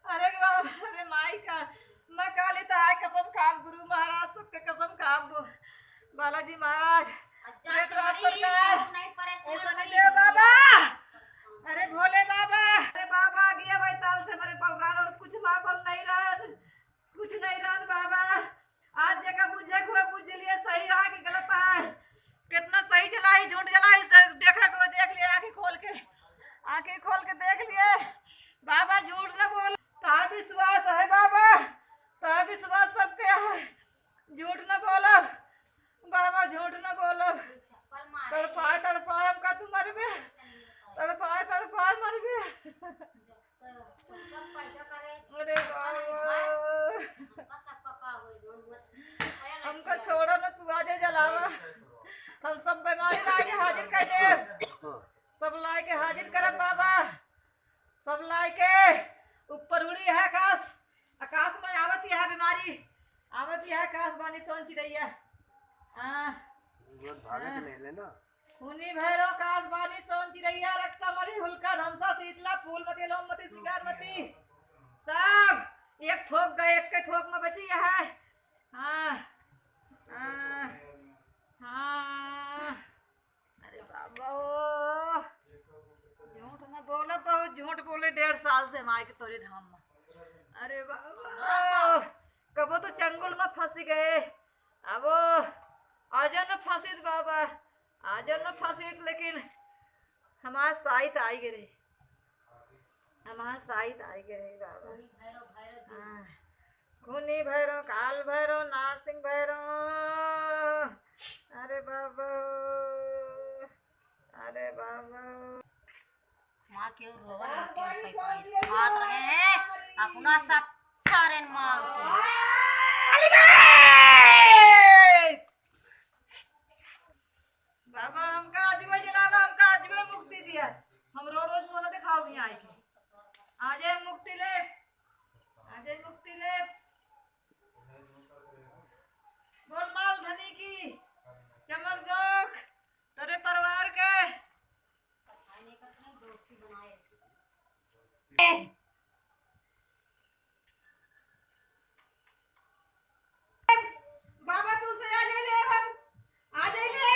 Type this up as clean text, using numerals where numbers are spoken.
अरे बाबा, अरे माई का मैं काली तो आय कसम खाब गुरु महाराज सबके कसम खाब बालाजी महाराज सरकार ऐसा नहीं दे बाबा। अरे भोले बाबा, अरे बाबा गया भाई ताल से मेरे पौगान और कुछ मापल नहीं रहन, कुछ नहीं रहन बाबा। आज जगह बुझे हुए बुझ लिए सही है कि गलत है। कितना सही जलाई झूठ जलाई देखा को देख लिया, आंखें खोल के देख लिए बाबा। झूठ न बोल, ता विश्वास है बाबा, ता विश्वास सबके है। झूठ न बोलो बाबा, झूठ न बोलो। तड़पाए का तू मर गए, तड़पाए मर गए। अरे बाबा हमको छोड़ो न, तू आजे जलावा। हम सब बीमारी लाके हाजिर कर दे, सब लाई के हाजिर करब बाबा, सब लाई के ऊपर उड़ी है आकाश, आकाश में आवत है बीमारी, आवत है आकाश बानी सोन चिड़ैया। खूनी भैरव काश बानी सोन चिड़ैया रखता मरी हुलका धमसा शीतला फूलमती लोमती शिकारमती सब एक थोक गए, एक के थोक में बची है। हाँ हाँ हाँ। अरे बाबा झूठ न बोलो तो झूठ बोले 1.5 साल से माई के तोरी धाम में। अरे बाबा कबो तो चंगुल में फंस गए, अब आजा न फंसित बाबा, आजा न फंसित। लेकिन हमारा साहित आई गिरे, हमारा साहित आई गिरे बाबा। खूनी भैरव, काल भैरव, नारसिंह भैरव। अरे बाबा, अरे बाबा माँ के रोवन हाथ रहे हैं अपना सब सारे मांग बाबा हमका आजुए जलावा, हमका आजुए मुक्ति दिया। हम रोज बोलो दिखाओ भी आए के आजे मुक्ति ले, आजे मुक्ति ले। बोल माल धनी की चमक जोक तेरे परिवार के। बाबा तू से आ जाइए, हम आ जाइए।